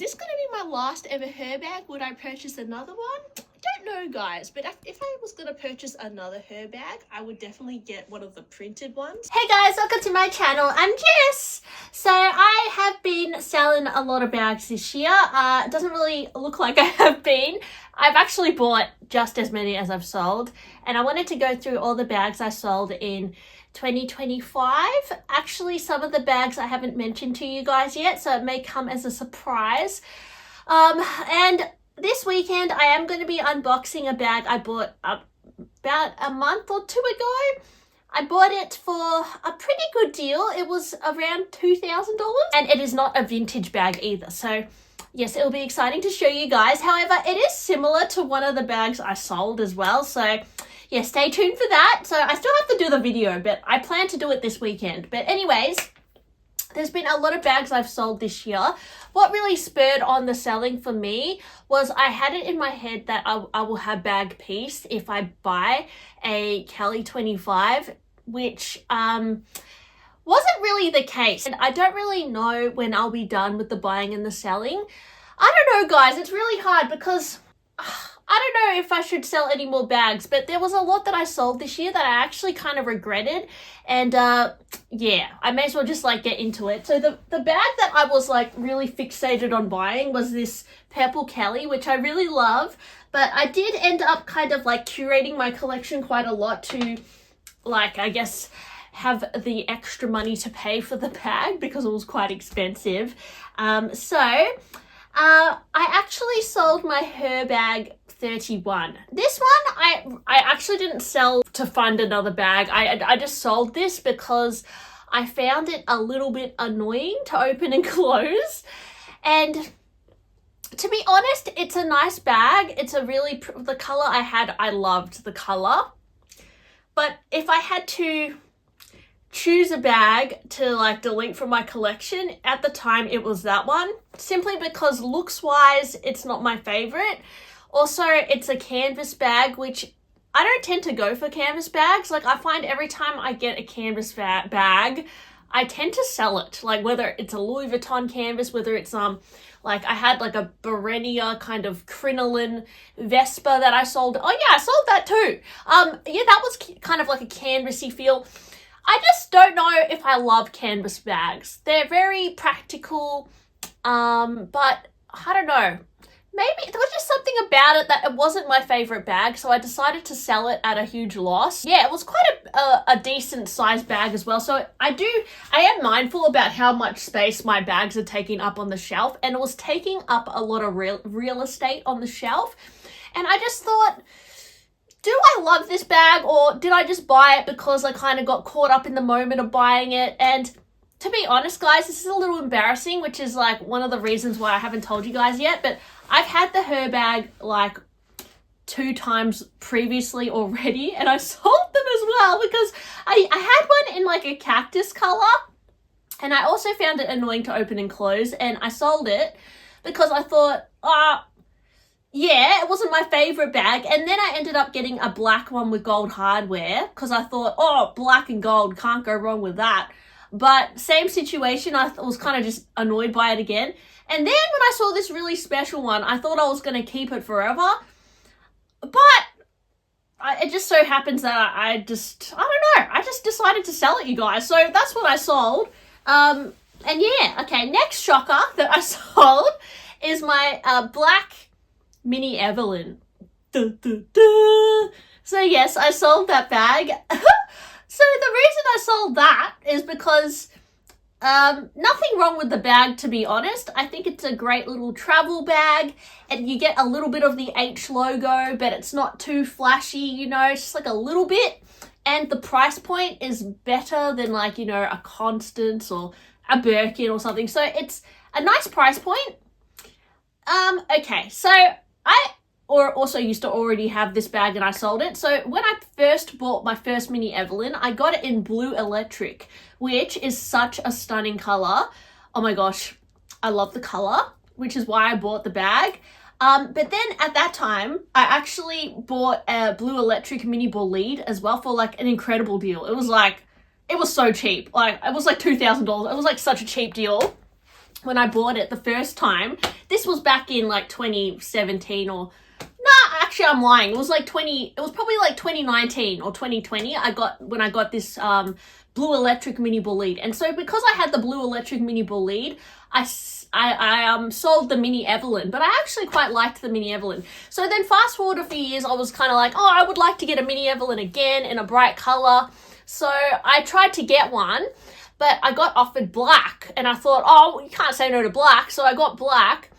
this going to be my last ever Herbag? Would I purchase another one? I don't know, guys, but if I was going to purchase another Herbag, I would definitely get one of the printed ones. Hey guys, welcome to my channel. I'm Jess. So I have been selling a lot of bags this year. It doesn't really look like I have been. I've actually bought just as many as I've sold, and I wanted to go through all the bags I sold in 2025. Actually, some of the bags I haven't mentioned to you guys yet, so it may come as a surprise. And this weekend I am going to be unboxing a bag I bought about a month or two ago. I bought it for a pretty good deal. It was around $2,000, and it is not a vintage bag either. So yes, it will be exciting to show you guys. However, it is similar to one of the bags I sold as well. So yeah, stay tuned for that. So I still have to do the video, but I plan to do it this weekend. But anyways, there's been a lot of bags I've sold this year. What really spurred on the selling for me was I had it in my head that I will have bag peace if I buy a Cali 25, which wasn't really the case. And I don't really know when I'll be done with the buying and the selling. I don't know, guys. It's really hard because I don't know if I should sell any more bags, but there was a lot that I sold this year that I actually kind of regretted. And yeah, I may as well just like get into it. So the bag that I was like really fixated on buying was this purple Cali, which I really love. But I did end up kind of like curating my collection quite a lot to, like, I guess, have the extra money to pay for the bag because it was quite expensive. I actually sold my Herbag 31. This one I actually didn't sell to fund another bag. I just sold this because I found it a little bit annoying to open and close. And to be honest, it's a nice bag. It's a really, the color I loved the color. But if I had to choose a bag to like delete from my collection, at the time it was that one, simply because looks wise it's not my favorite. Also, it's a canvas bag, which I don't tend to go for canvas bags. Like, I find every time I get a canvas bag, I tend to sell it. Like, whether it's a Louis Vuitton canvas, whether it's like I had like a Berenia kind of crinoline Vespa that I sold. Oh yeah, I sold that too. Yeah, that was kind of like a canvasy feel. I just don't know if I love canvas bags. They're very practical, but I don't know. Maybe there was just something about it that it wasn't my favorite bag, so I decided to sell it at a huge loss. Yeah, it was quite a decent sized bag as well. So I am mindful about how much space my bags are taking up on the shelf, and it was taking up a lot of real estate on the shelf. And I just thought, do I love this bag, or did I just buy it because I kind of got caught up in the moment of buying it? And to be honest, guys, this is a little embarrassing, which is like one of the reasons why I haven't told you guys yet, but I've had the Herbag like 2 times previously already, and I sold them as well because I had one in like a cactus color, and I also found it annoying to open and close, and I sold it because I thought, yeah, it wasn't my favorite bag. And then I ended up getting a black one with gold hardware because I thought, oh, black and gold, can't go wrong with that. But same situation, I was kind of just annoyed by it again. And then when I saw this really special one, I thought I was going to keep it forever. But it just so happens that I don't know, I just decided to sell it, you guys. So that's what I sold. And yeah, okay, next shocker that I sold is my black mini Evelyn. So yes, I sold that bag. So the reason I sold that is because nothing wrong with the bag, to be honest. I think it's a great little travel bag, and you get a little bit of the H logo, but it's not too flashy, you know, it's just like a little bit. And the price point is better than like, you know, a Constance or a Birkin or something. So it's a nice price point. Okay, so I also used to already have this bag and I sold it. So when I first bought my first mini Evelyn, I got it in blue electric, which is such a stunning color. Oh my gosh, I love the color, which is why I bought the bag. But then at that time, I actually bought a blue electric mini bolide as well for like an incredible deal. It was so cheap. Like, it was like $2,000. It was like such a cheap deal. when I bought it the first time. This was back in like 2017 or... Nah, actually I'm lying. It was probably like 2019 or 2020 when I got this blue electric mini bolide. And so because I had the blue electric mini bolide, I sold the mini Evelyn, but I actually quite liked the mini Evelyn. So then fast forward a few years, I was kind of like, oh, I would like to get a mini Evelyn again in a bright color. So I tried to get one, but I got offered black, and I thought, oh, you can't say no to black. So I got black.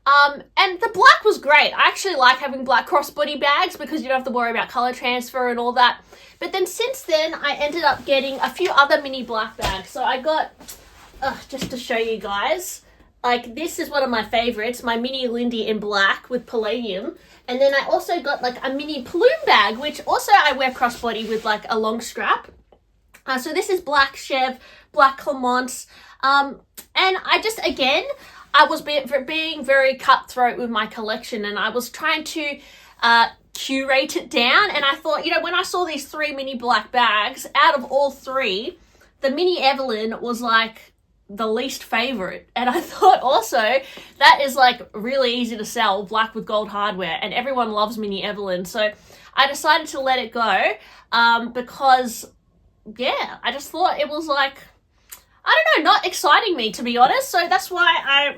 And the black was great. I actually like having black crossbody bags because you don't have to worry about color transfer and all that. But then since then, I ended up getting a few other mini black bags. So I got, just to show you guys, like this is one of my favorites, my mini Lindy in black with palladium. And then I also got like a mini plume bag, which also I wear crossbody with like a long strap. So this is black Chev, black Clemence. And I just, again, I was being very cutthroat with my collection, and I was trying to curate it down. And I thought, when I saw these 3 mini black bags, out of all 3, the mini Evelyn was like the least favorite. And I thought also that is like really easy to sell, black with gold hardware, and everyone loves mini Evelyn. So I decided to let it go because, yeah, I just thought it was like, I don't know, not exciting me, to be honest. So that's why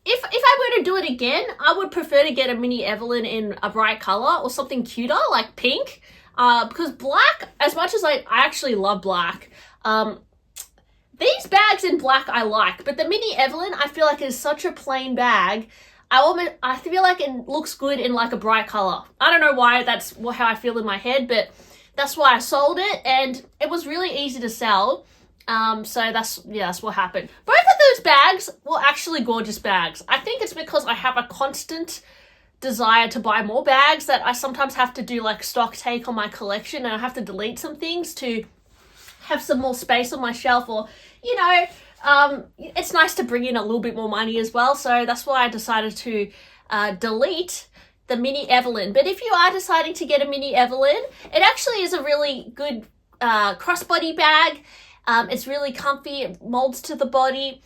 if I were to do it again, I would prefer to get a mini Evelyn in a bright color or something cuter like pink. Because black, as much as I actually love black, these bags in black I like, but the mini Evelyn I feel like is such a plain bag. I feel like it looks good in like a bright color. I don't know why that's how I feel in my head, but that's why I sold it, and it was really easy to sell. So that's what happened. Both of those bags were actually gorgeous bags. I think it's because I have a constant desire to buy more bags that I sometimes have to do like stock take on my collection, and I have to delete some things to have some more space on my shelf, or, it's nice to bring in a little bit more money as well. So that's why I decided to delete the mini Evelyn. But if you are deciding to get a mini Evelyn, it actually is a really good crossbody bag. It's really comfy, it molds to the body.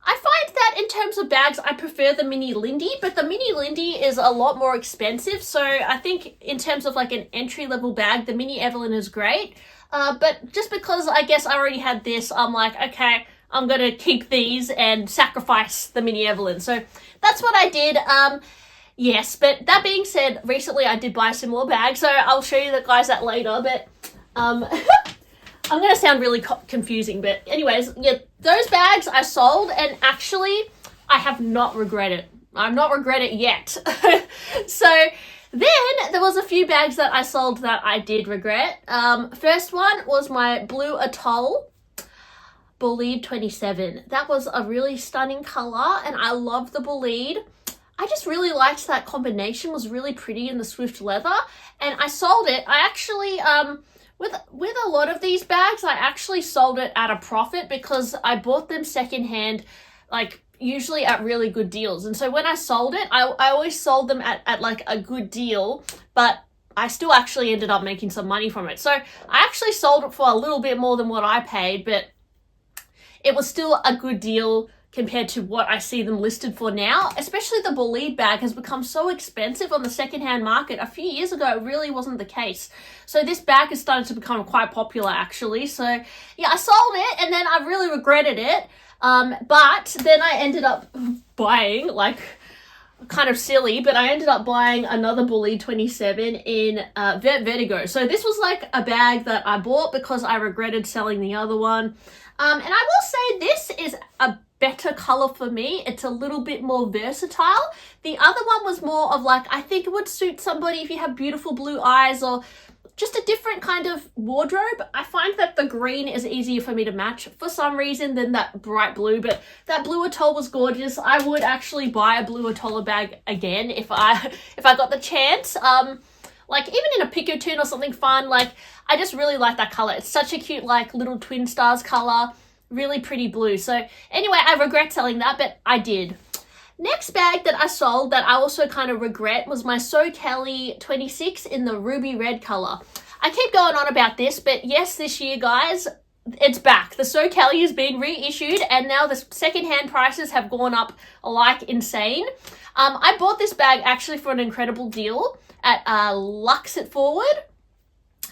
I find that in terms of bags, I prefer the mini Lindy, but the mini Lindy is a lot more expensive. So I think in terms of like an entry-level bag, the mini Evelyn is great. But just because I guess I already had this, I'm like, okay, I'm going to keep these and sacrifice the mini Evelyn. So that's what I did. Yes, but that being said, recently I did buy some more bags, so I'll show you guys that later. But I'm going to sound really confusing, but anyways, yeah, those bags I sold, and actually I have not regretted. I've not regretted yet. So then there was a few bags that I sold that I did regret. First one was my Blue Atoll Bolide 27. That was a really stunning color, and I love the Bolide. I just really liked that combination. It was really pretty in the Swift leather, and I sold it. I actually with a lot of these bags, I actually sold it at a profit because I bought them secondhand, like usually at really good deals. And so when I sold it, I always sold them at like a good deal, but I still actually ended up making some money from it. So I actually sold it for a little bit more than what I paid, but it was still a good deal compared to what I see them listed for now. Especially the Bolide bag has become so expensive on the secondhand market. A few years ago, it really wasn't the case. So this bag has started to become quite popular, actually. So yeah, I sold it, and then I really regretted it. But then I ended up buying, like, kind of silly, but I ended up buying another Bolide 27 in Vertigo. So this was like a bag that I bought because I regretted selling the other one. And I will say this is a better color for me. It's a little bit more versatile. The other one was more of like, I think it would suit somebody if you have beautiful blue eyes or just a different kind of wardrobe. I find that the green is easier for me to match for some reason than that bright blue, but that Blue Atoll was gorgeous. I would actually buy a Blue Atoll bag again if I got the chance. Like even in a Picotune or something fun, like I just really like that color. It's such a cute like little twin stars color, really pretty blue. So anyway, I regret selling that, but I did. Next bag that I sold that I also kind of regret was my So Kelly 26 in the ruby red color. I keep going on about this, but yes, this year, guys, it's back. The So Kelly has been reissued, and now the secondhand prices have gone up like insane. I bought this bag actually for an incredible deal at Lux It Forward,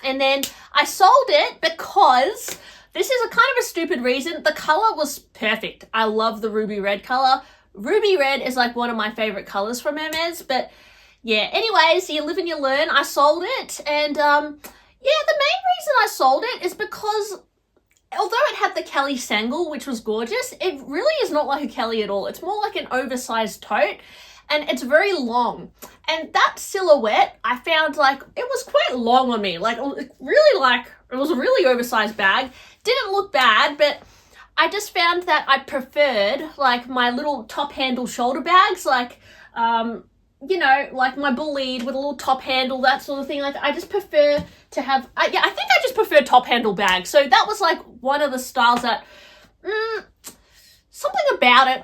and then I sold it because this is a kind of a stupid reason. The color was perfect. I love the ruby red color. Ruby red is like one of my favorite colors from Hermes, but yeah, anyways, you live and you learn. I sold it, and yeah, the main reason I sold it is because although it had the Kelly Sangle, which was gorgeous, it really is not like a Kelly at all. It's more like an oversized tote, and it's very long. And that silhouette, I found like, it was quite long on me. Like, really like, it was a really oversized bag. Didn't look bad, but I just found that I preferred like my little top handle shoulder bags, like, you know, like my Bullied with a little top handle, that sort of thing. Like, I just prefer to have, yeah, I think I just prefer top handle bags. So that was like one of the styles that, something about it,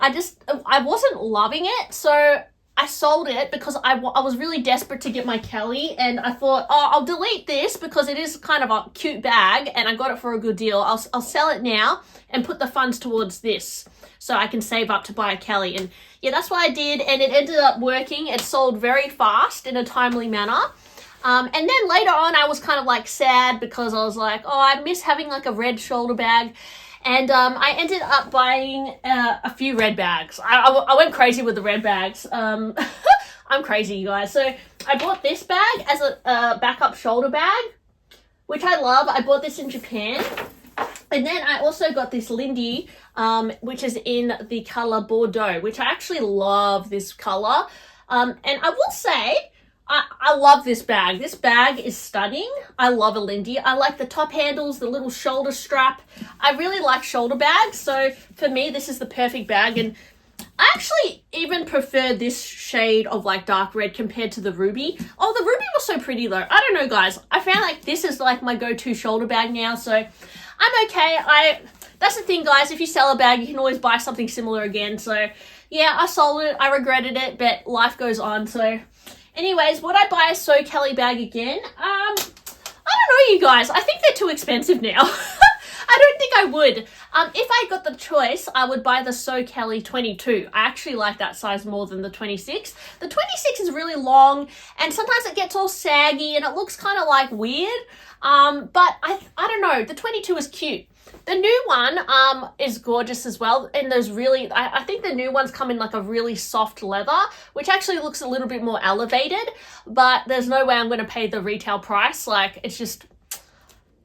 I wasn't loving it. So I sold it because I was really desperate to get my Kelly, and I thought, oh, I'll delete this because it is kind of a cute bag and I got it for a good deal. I'll sell it now and put the funds towards this so I can save up to buy a Kelly. And yeah, that's what I did, and it ended up working. It sold very fast in a timely manner. And then later on, I was kind of like sad because I was like, oh, I miss having like a red shoulder bag. And I ended up buying a few red bags. I went crazy with the red bags. I'm crazy, you guys. So I bought this bag as a backup shoulder bag, which I love. I bought this in Japan. And then I also got this Lindy, which is in the color Bordeaux, which I actually love this color. And I will say, I love this bag. This bag is stunning. I love a Lindy. I like the top handles, the little shoulder strap. I really like shoulder bags. So for me, this is the perfect bag. And I actually even prefer this shade of like dark red compared to the ruby. Oh, the ruby was so pretty though. I don't know, guys. I found like this is like my go-to shoulder bag now. So I'm okay. That's the thing, guys. If you sell a bag, you can always buy something similar again. So yeah, I sold it. I regretted it, but life goes on. So anyways, would I buy a So Kelly bag again? I don't know, you guys. I think they're too expensive now. I don't think I would. If I got the choice, I would buy the So Kelly 22. I actually like that size more than the 26. The 26 is really long, and sometimes it gets all saggy, and it looks kind of like weird. But I don't know. The 22 is cute. The new one is gorgeous as well, and there's really, I think the new ones come in like a really soft leather, which actually looks a little bit more elevated, but there's no way I'm going to pay the retail price. Like, it's just,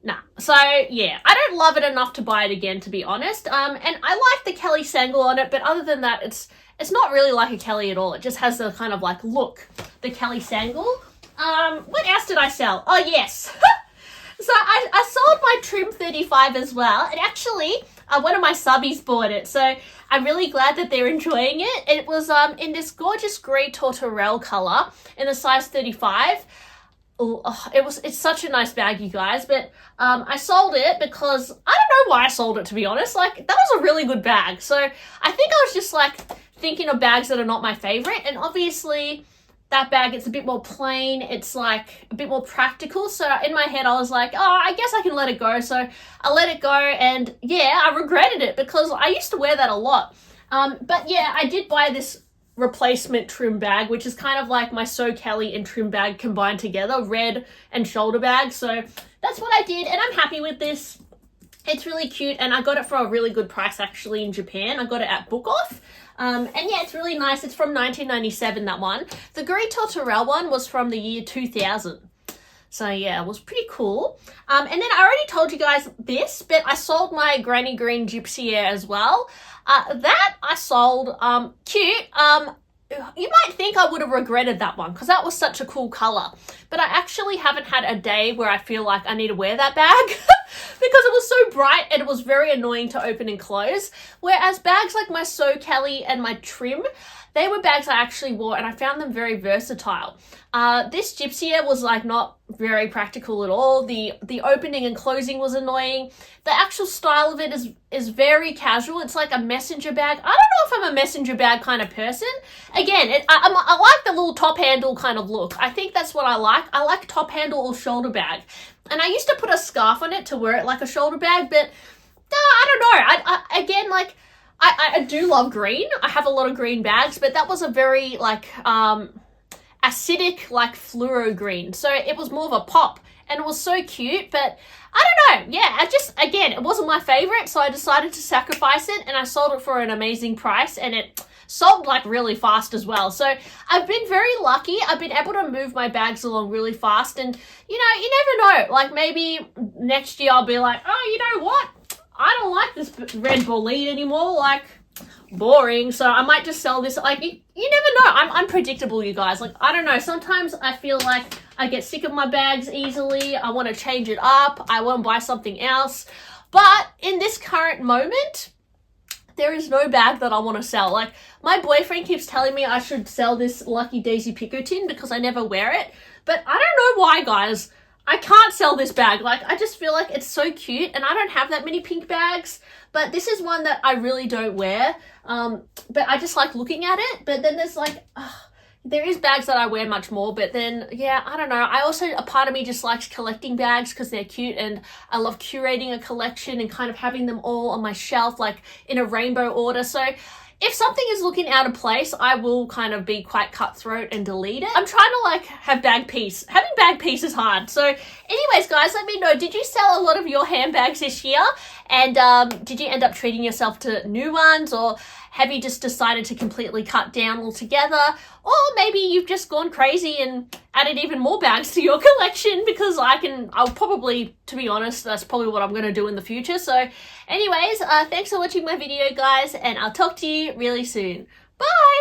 nah. So yeah, I don't love it enough to buy it again, to be honest. And I like the Kelly Sangle on it, but other than that, it's not really like a Kelly at all. It just has the kind of like look, the Kelly Sangle. What else did I sell? Oh yes. So I sold my Trim 35 as well, and actually one of my subbies bought it, so I'm really glad that they're enjoying it. It was in this gorgeous grey tortorelle colour in the size 35. It's such a nice bag, you guys, but I sold it because I don't know why I sold it, to be honest. Like, that was a really good bag, so I think I was just like thinking of bags that are not my favourite, and obviously that bag, it's a bit more plain, it's like a bit more practical. So in my head I was like, oh, I guess I can let it go. So I let it go, and yeah, I regretted it because I used to wear that a lot. But yeah, I did buy this replacement trim bag, which is kind of like my So Kelly and trim bag combined together, red and shoulder bag. So that's what I did, and I'm happy with this. It's really cute, and I got it for a really good price actually in Japan. I got it at Book Off. And yeah, it's really nice. It's from 1997, that one. The Grey Tortorelle one was from the year 2000. So yeah, it was pretty cool. And then I already told you guys this, but I sold my Granny Green Gypsy Air as well. That I sold, cute. You might think I would have regretted that one because that was such a cool color, but I actually haven't had a day where I feel like I need to wear that bag because it was so bright and it was very annoying to open and close. Whereas bags like my So Kelly and my Trim, they were bags I actually wore and I found them very versatile. This Gypsy Air was like not very practical at all. The opening and closing was annoying. The actual style of it is very casual. It's like a messenger bag. I don't know if I'm a messenger bag kind of person. Again, I like the little top handle kind of look. I think that's what I like. I like top handle or shoulder bag. And I used to put a scarf on it to wear it like a shoulder bag, but I don't know. Again, like, I do love green. I have a lot of green bags, but that was a very, like, acidic, like, fluoro green. So it was more of a pop, and it was so cute, but I don't know. Yeah, again, it wasn't my favorite, so I decided to sacrifice it, and I sold it for an amazing price, and it sold, like, really fast as well. So I've been very lucky. I've been able to move my bags along really fast, and, you know, you never know. Like, maybe next year I'll be like, oh, you know what? I don't like this red bolide anymore, like, boring, so I might just sell this. Like, you never know. I'm unpredictable, you guys. Like, I don't know, sometimes I feel like I get sick of my bags easily. I want to change it up. I want to buy something else. But in this current moment, there is no bag that I want to sell. Like, my boyfriend keeps telling me I should sell this Lucky Daisy Pico tin because I never wear it, but I don't know why, guys. I can't sell this bag. Like, I just feel like it's so cute, and I don't have that many pink bags, but this is one that I really don't wear. But I just like looking at it. But then there's like, there is bags that I wear much more, but then, yeah, I don't know. A part of me just likes collecting bags because they're cute, and I love curating a collection and kind of having them all on my shelf, like in a rainbow order. So if something is looking out of place, I will kind of be quite cutthroat and delete it. I'm trying to, like, have bag peace. Having bag peace is hard. So anyways, guys, let me know. Did you sell a lot of your handbags this year? And did you end up treating yourself to new ones? Or have you just decided to completely cut down altogether? Or maybe you've just gone crazy and added even more bags to your collection, because I'll probably, to be honest, that's probably what I'm going to do in the future. So anyways, thanks for watching my video, guys, and I'll talk to you really soon. Bye!